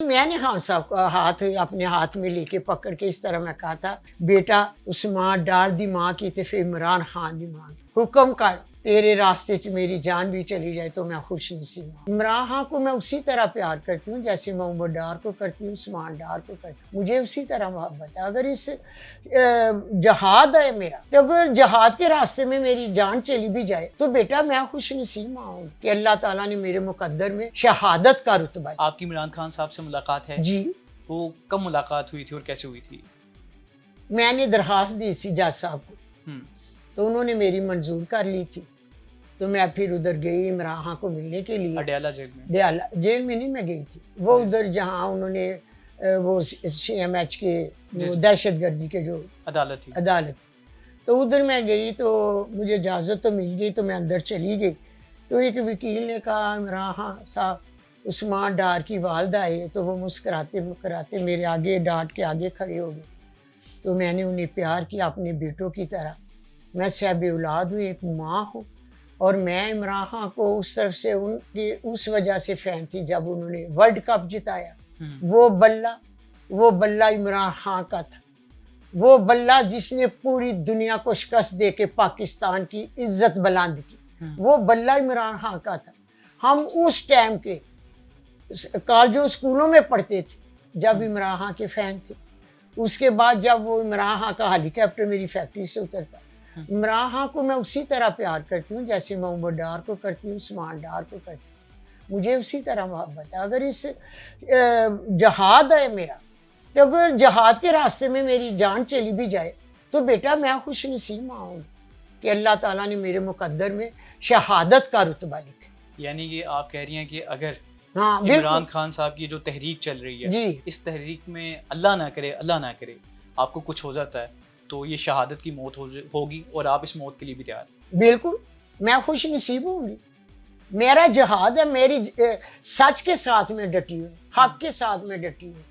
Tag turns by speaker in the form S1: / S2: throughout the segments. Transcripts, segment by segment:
S1: میں نے خان صاحب کا ہاتھ اپنے ہاتھ میں لے کے پکڑ کے اس طرح میں کہا تھا، بیٹا عثمان ڈار دی ماں کی تے پھر عمران خان دی ماں کی، حکم کر تیرے راستے چ میری جان بھی چلی جائے تو میں خوش نصیب ہوں۔ عمران خان کو میں اسی طرح پیار کرتی ہوں جیسے میں عمر ڈار کو کرتی ہوں، عثمان ڈار کو کرتی ہوں، مجھے اسی طرح محبت ہے۔ اگر اس جہاد ہے میرا، تو اگر جہاد کے راستے میں میری جان چلی بھی جائے تو بیٹا میں خوش نصیب ہوں کہ اللہ تعالیٰ نے میرے مقدر میں شہادت کا رتبہ۔
S2: آپ کی عمران خان صاحب سے ملاقات ہے؟
S1: جی۔
S2: وہ کب ملاقات ہوئی تھی اور کیسے ہوئی تھی؟
S1: میں نے درخواست دی تھی جج صاحب کو، تو انہوں نے میری منظور کر لی تھی، تو میں پھر ادھر گئی عمران خان کو ملنے کے لیے۔
S2: اڈیالہ جیل میں؟
S1: اڈیالہ جیل میں نہیں، میں گئی تھی وہ ادھر جہاں انہوں نے وہ سی ایم ایچ کے دہشت گردی کے جو
S2: عدالت تھی،
S1: تو ادھر میں گئی تو مجھے اجازت تو مل گئی، تو میں اندر چلی گئی۔ تو ایک وکیل نے کہا عمران خان صاحب عثمان ڈار کی والدہ ہے، تو وہ مسکراتے مسکراتے میرے آگے ڈانٹ کے آگے کھڑے ہو گئے۔ تو میں نے انہیں پیار کیا اپنے بیٹوں کی طرح۔ میں صاحب اولاد ہوں، ایک ماں ہوں، اور میں عمران خان کو اس طرف سے ان کی اس وجہ سے فین تھی جب انہوں نے ورلڈ کپ جتایا۔ وہ بلہ عمران خان کا تھا، وہ بلہ جس نے پوری دنیا کو شکست دے کے پاکستان کی عزت بلند کی، وہ بلہ عمران خان کا تھا۔ ہم اس ٹائم کے کالجوں اسکولوں میں پڑھتے تھے جب عمران خان کے فین تھے۔ اس کے بعد جب وہ عمران خان کا ہیلی کاپٹر میری فیکٹری سے اترتا، عمران خان کو میں اسی طرح پیار کرتی ہوں جیسے میں عمر ڈار کو کرتی ہوں، عثمان ڈار کو کرتی ہوں، مجھے اسی طرح محبت ہے۔ اگر اس جہاد ہے میرا، تو اگر جہاد کے راستے میں میری جان چلی بھی جائے تو بیٹا میں خوش نصیب ہوں کہ اللہ تعالیٰ نے میرے مقدر میں شہادت کا رتبہ لکھا۔
S2: یعنی کہ آپ کہہ رہی ہیں کہ اگر
S1: ہاں،
S2: عمران خان صاحب کی جو تحریک چل رہی ہے،
S1: جی،
S2: اس تحریک میں اللہ نہ کرے آپ کو کچھ ہو جاتا ہے تو یہ شہادت کی موت ہوگی، اور آپ اس موت کے لیے بھی تیار ہیں؟
S1: بالکل، میں خوش نصیب ہوں گی۔ میرا جہاد ہے، میری سچ کے ساتھ میں ڈٹی ہوں، حق کے ساتھ میں ڈٹی ہوں،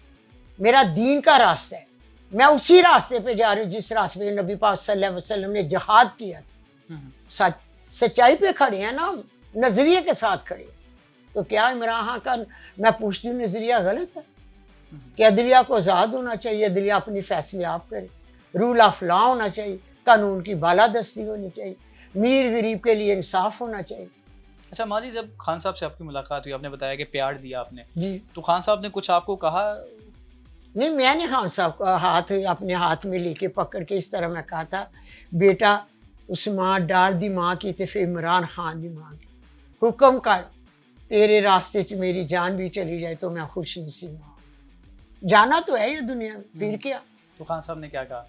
S1: میرا دین کا راستہ ہے، میں اسی راستے پہ جا رہی ہوں جس راستے پہ نبی پاک صلی اللہ علیہ وسلم نے جہاد کیا تھا۔ سچائی پہ کھڑے ہیں نا، نظریے کے ساتھ کھڑے ہیں۔ تو کیا عمران خان کا میں پوچھتی ہوں نظریہ غلط ہے کہ عدلیہ کو آزاد ہونا چاہیے، عدلیہ اپنی فیصلے آپ کرے، رول آف لا ہونا چاہیے، قانون کی بالادستی ہونی چاہیے، میر غریب کے لیے انصاف ہونا چاہیے۔
S2: اچھا ماں جی، جب خان صاحب سے آپ کی ملاقات ہوئی، آپ نے بتایا کہ پیار دیا آپ نے،
S1: جی،
S2: تو خان صاحب نے کچھ آپ کو کہا؟
S1: نہیں، میں نے خان صاحب کا ہاتھ اپنے ہاتھ میں لے کے پکڑ کے اس طرح میں کہا تھا، بیٹا عثمان ڈار دی ماں کی تے پھر عمران خان دی ماں کی، حکم کر تیرے راستے چ میری جان بھی چلی جائے تو میں خوش نصیب ہوں۔ جانا تو ہے یہ دنیا میں، پھر کیا۔
S2: تو خان صاحب نے کیا کہا؟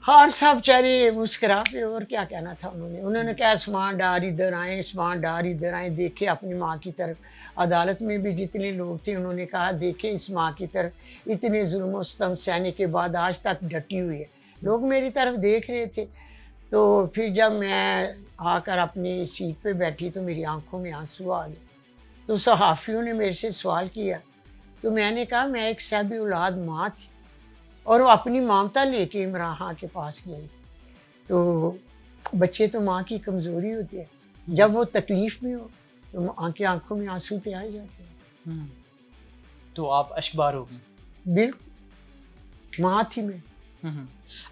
S1: خان صاحب چارے مسکرا پہ، اور کیا کہنا تھا انہوں نے کہا عثمان ڈار ادھر آئیں، عثمان ڈار ادھر آئیں، دیکھے اپنی ماں کی طرف۔ عدالت میں بھی جتنے لوگ تھے انہوں نے کہا دیکھے اس ماں کی طرف، اتنے ظلم و ستم سہنے کے بعد آج تک ڈٹی ہوئی ہے۔ لوگ میری طرف دیکھ رہے تھے۔ تو پھر جب میں آ کر اپنی سیٹ پہ بیٹھی تو میری آنکھوں میں آنسو آ گئے۔ تو صحافیوں نے میرے سے سوال کیا، تو میں نے کہا میں ایک صاحب اولاد ماں تھی، اور وہ اپنی مامتا لے کے عمران خان کے پاس گئی تھی۔ تو بچے تو ماں کی کمزوری ہوتی ہے، جب وہ تکلیف میں ہو تو آنکھوں میں آنسو تو آ جاتے ہیں۔
S2: تو آپ اشکبار ہو گئی؟
S1: بالکل، ماں تھی میں۔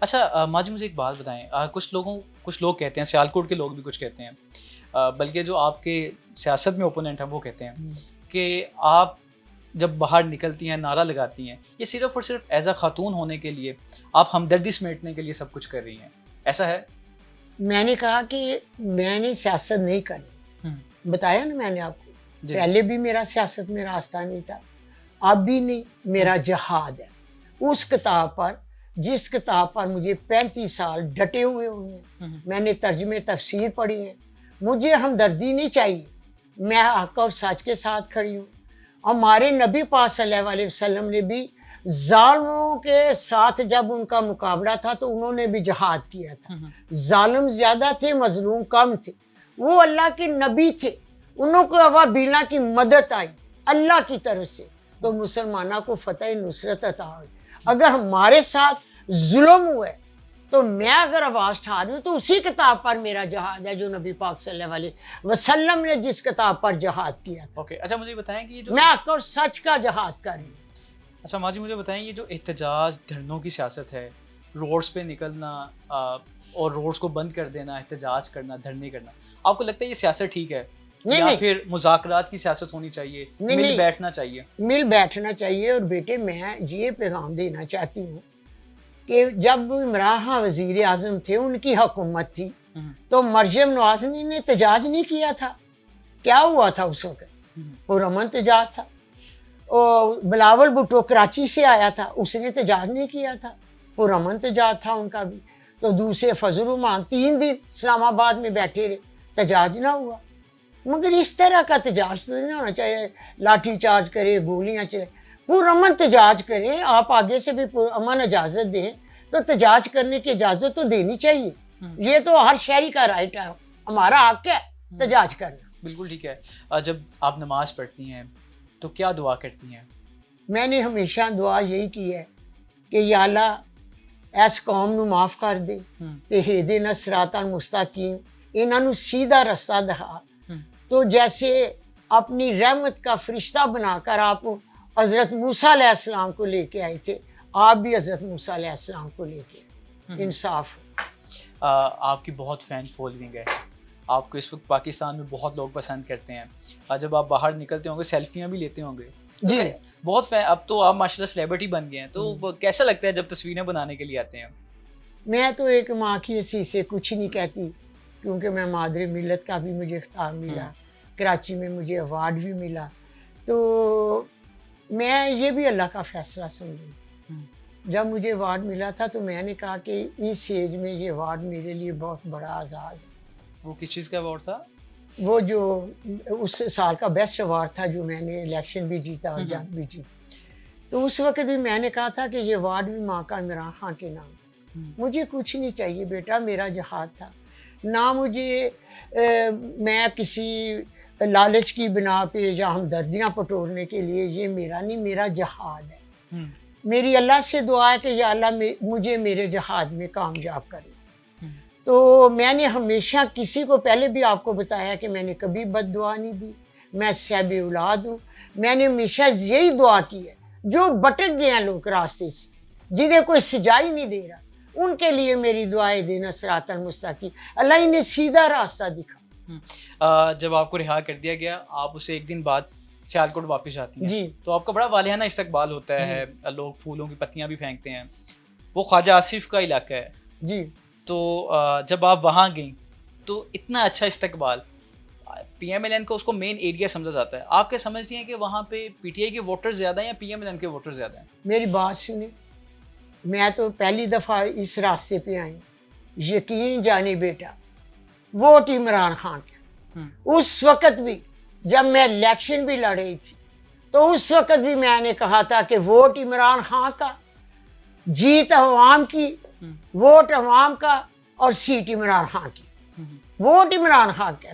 S2: اچھا ماں جی، مجھے ایک بات بتائیں، کچھ لوگ کہتے ہیں، سیالکوٹ کے لوگ بھی کچھ کہتے ہیں، بلکہ جو آپ کے سیاست میں اوپوننٹ ہیں وہ کہتے ہیں کہ آپ جب باہر نکلتی ہیں، نعرہ لگاتی ہیں، یہ صرف اور صرف ایز اے خاتون ہونے کے لیے، آپ ہمدردی سمیٹنے کے لیے سب کچھ کر رہی ہیں، ایسا ہے؟
S1: میں نے کہا کہ میں نے سیاست نہیں کرنی، بتایا نا میں نے آپ کو، پہلے بھی میرا سیاست میں راستہ نہیں تھا، اب بھی نہیں، میرا جہاد ہے اس کتاب پر جس کتاب پر مجھے 35 سال ڈٹے ہوئے ہوئے، میں نے ترجمے تفسیر پڑھی ہیں، مجھے ہمدردی نہیں چاہیے، میں حق اور سچ کے ساتھ کھڑی ہوں۔ ہمارے نبی پاک صلی اللہ علیہ وسلم نے بھی ظالموں کے ساتھ جب ان کا مقابلہ تھا تو انہوں نے بھی جہاد کیا تھا۔ ظالم زیادہ تھے، مظلوم کم تھے، وہ اللہ کے نبی تھے، انہوں کو ابابیلہ کی مدد آئی اللہ کی طرف سے، تو مسلمانوں کو فتح نصرت عطا ہوئی۔ اگر ہمارے ساتھ ظلم ہوئے تو تو میں اگر آواز اٹھا رہی ہوں تو اسی کتاب پر میرا جہاد ہے جو نبی پاک صلی اللہ علیہ وسلم نے جس کتاب پر جہاد کیا تھا.
S2: اوکے اچھا مجھے بتائیں کہ یہ جو
S1: میں حق اور سچ کا جہاد کر رہی ہوں.
S2: اچھا ماجی مجھے بتائیں یہ جو احتجاج دھرنوں کی سیاست ہے، روڈز پہ نکلنا اور روڈز کو بند کر دینا، احتجاج کرنا، دھرنے کرنا، آپ کو لگتا ہے یہ سیاست ٹھیک ہے یا پھر مذاکرات کی سیاست ہونی چاہیے، مل بیٹھنا چاہیے؟
S1: مل بیٹھنا چاہیے. اور بیٹے میں یہ پیغام دینا چاہتی ہوں کہ جب عمران خان وزیر اعظم تھے، ان کی حکومت تھی، تو مریم نواز نے احتجاج نہیں کیا تھا. کیا ہوا تھا اس وقت؟ پرامن احتجاج تھا. اور بلاول بھٹو کراچی سے آیا تھا، اس نے احتجاج نہیں کیا تھا، پرامن احتجاج تھا ان کا بھی. تو دوسرے فضل الرحمان 3 دن اسلام آباد میں بیٹھے رہے، احتجاج نہ ہوا. مگر اس طرح کا احتجاج تو نہیں ہونا چاہیے، لاٹھی چارج کرے، گولیاں چلے. پرامن احتجاج کریں، آپ آگے سے بھی پرامن اجازت دیں تو احتجاج کرنے کی اجازت تو دینی چاہیے. یہ تو ہر شہری کا رائٹ ہے، ہمارا حق ہے احتجاج کرنا.
S2: بالکل ٹھیک ہے. جب آپ نماز پڑھتی ہیں تو کیا دعا کرتی ہیں؟
S1: میں نے ہمیشہ دعا یہی کی ہے کہ یا اللہ ایس قوم نو معاف کر دے کہ ہدنا الصراط المستقیم، انہاں نو سیدھا رستہ دکھا. تو جیسے اپنی رحمت کا فرشتہ بنا کر آپ حضرت موسیٰ علیہ السلام کو لے کے آئے تھے، آپ بھی حضرت موسیٰ علیہ السلام کو لے کے آئے. انصاف.
S2: آپ کی بہت فین فالوئنگ ہے، آپ کو اس وقت پاکستان میں بہت لوگ پسند کرتے ہیں. جب آپ باہر نکلتے ہوں گے سیلفیاں بھی لیتے ہوں گے
S1: جی.
S2: بہت فین، اب تو آپ ماشاء اللہ سلیبریٹی بن گئے ہیں، تو کیسا لگتا ہے جب تصویریں بنانے کے لیے آتے ہیں؟
S1: میں تو ایک ماں کی حیثیت سے کچھ نہیں کہتی، کیونکہ میں مادر ملت کا بھی مجھے خطاب ملا، کراچی میں مجھے ایوارڈ بھی ملا. تو میں یہ بھی اللہ کا فیصلہ سمجھوں. جب مجھے ایوارڈ ملا تھا تو میں نے کہا کہ اس ایج میں یہ ایوارڈ میرے لیے بہت بڑا اعزاز ہے.
S2: وہ کس چیز کا ایوارڈ تھا؟
S1: وہ جو اس سال کا بیسٹ ایوارڈ تھا، جو میں نے الیکشن بھی جیتا اور جنگ بھی جیتی. تو اس وقت بھی میں نے کہا تھا کہ یہ ایوارڈ بھی ماں کا عمران خان کے نام. مجھے کچھ نہیں چاہیے بیٹا، میرا جہاد تھا. نہ مجھے میں کسی لالچ کی بنا پہ یا ہمدردیاں پٹورنے کے لیے، یہ میرا نہیں، میرا جہاد ہے. میری اللہ سے دعا ہے کہ یا اللہ مجھے میرے جہاد میں کامیاب کرے. تو میں نے ہمیشہ کسی کو، پہلے بھی آپ کو بتایا کہ میں نے کبھی بد دعا نہیں دی. میں صاحب اولاد ہوں. میں نے ہمیشہ یہی دعا کی ہے، جو بھٹک گئے ہیں لوگ راستے سے، جنہیں کوئی سجائی نہیں دے رہا، ان کے لیے میری دعائیں دینا صراط المستقیم. اللہ انہیں سیدھا راستہ دکھا.
S2: جب آپ کو رہا کر دیا گیا، آپ اسے ایک دن بعد سیالکوٹ واپس آتی ہیں.
S1: جی.
S2: تو آپ کا بڑا والہانہ استقبال ہوتا ہے، لوگ پھولوں کی پتیاں بھی پھینکتے ہیں. وہ خواجہ آصف کا علاقہ ہے.
S1: جی.
S2: تو جب آپ وہاں گئیں تو اتنا اچھا استقبال، پی ایم ایل این کو اس کو مین ایریا سمجھا جاتا ہے. آپ کیا سمجھتی ہیں کہ وہاں پہ پی ٹی آئی کے ووٹر زیادہ ہیں یا پی ایم ایل این کے ووٹر زیادہ ہیں؟
S1: میری بات سنیں، میں تو پہلی دفعہ اس راستے پہ آئی. یقین جانے بیٹا، ووٹ عمران خان کے. اس وقت بھی جب میں الیکشن بھی لڑ رہی تھی تو اس وقت بھی میں نے کہا تھا کہ ووٹ عمران خان کا، جیت عوام کی، ووٹ عوام کا، اور سیٹ عمران خان کی. ووٹ عمران خان کا.